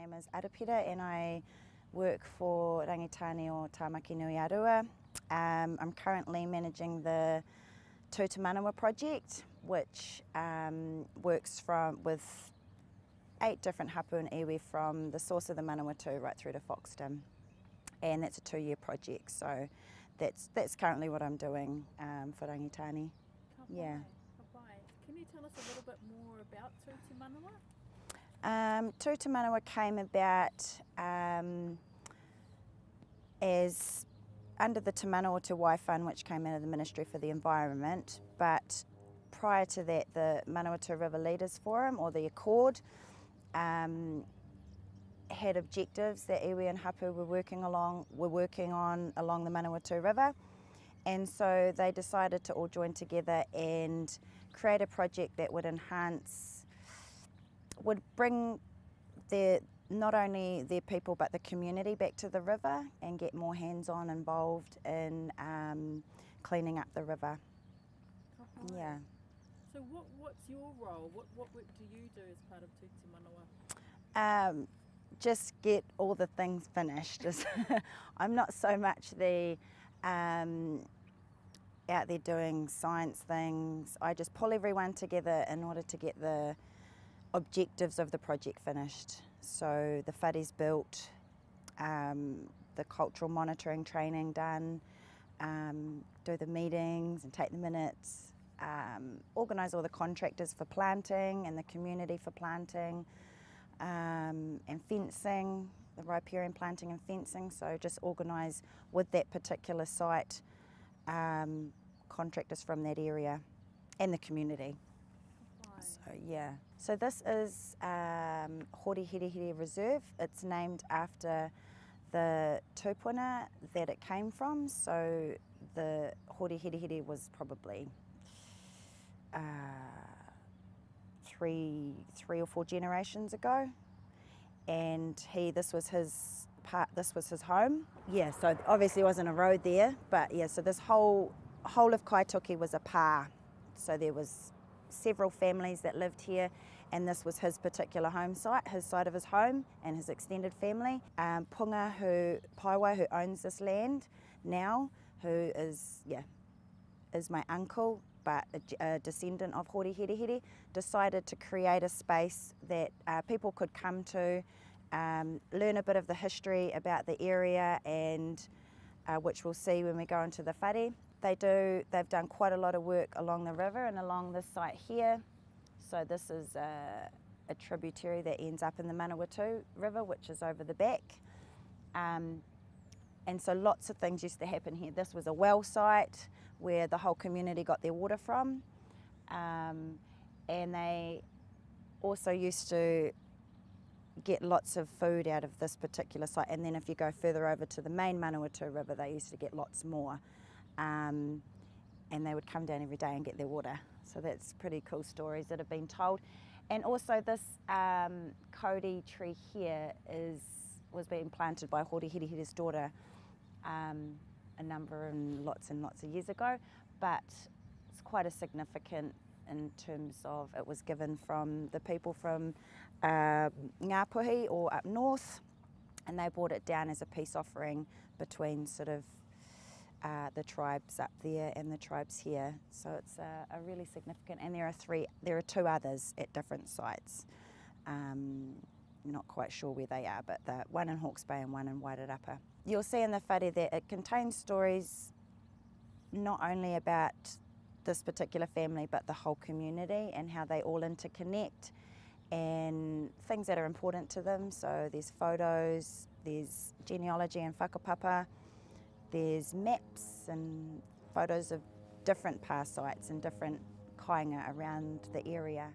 name is Arapera and I work for Rangitane o Tāmaki Nui Arua. I'm currently managing the Te Manawa project, which works with 8 different hapu and iwi from the source of the Manawatu right through to Foxton. And that's a 2-year project, so that's currently what I'm doing for Rangitane. Yeah. Can you tell us a little bit more about Te Manawa? Te Manawa came about as under the Te Manawa Fund, which came out of the Ministry for the Environment, but prior to that the Manawatu River Leaders Forum, or the Accord, had objectives that iwi and hapu were working on along the Manawatu River, and so they decided to all join together and create a project that would bring not only their people but the community back to the river and get more hands-on involved in cleaning up the river. Okay. Yeah. So what's your role? What work do you do as part of Te Manawa? Just get all the things finished. I'm not so much the out there doing science things. I just pull everyone together in order to get the objectives of the project finished. So the whare's built, the cultural monitoring training done, do the meetings and take the minutes, organise all the contractors for planting and the community for planting, and fencing, the riparian planting and fencing. So just organise with that particular site contractors from that area and the community. Right. So yeah. So this is Hori Reserve. It's named after the tupuna that it came from. So the Hori was probably three or four generations ago, and this was his home. Yeah, so obviously wasn't a road there, but yeah, so this whole of Kaitoki was a pa. So there was several families that lived here, and this was his particular home site, his side of his home and his extended family. Punga Paewai, who owns this land now, who is my uncle, but a descendant of Hori, decided to create a space that people could come to, learn a bit of the history about the area, and which we'll see when we go into the whare. They've done quite a lot of work along the river and along this site here. So this is a tributary that ends up in the Manawatu River, which is over the back. And so lots of things used to happen here. This was a well site where the whole community got their water from. And they also used to get lots of food out of this particular site. And then if you go further over to the main Manawatu River, they used to get lots more. And they would come down every day and get their water. So that's pretty cool stories that have been told. And also this Kauri tree here was being planted by Hori's daughter lots and lots of years ago, but it's quite a significant in terms of it was given from the people from Ngāpuhi or up north, and they brought it down as a peace offering between sort of the tribes up there and the tribes here. So it's a really significant, and there are 2 others at different sites. Not quite sure where they are, but one in Hawke's Bay and one in Wairarapa. You'll see in the whare that it contains stories not only about this particular family but the whole community and how they all interconnect and things that are important to them. So there's photos, there's genealogy and whakapapa, there's maps and photos of different pa sites and different kāinga around the area.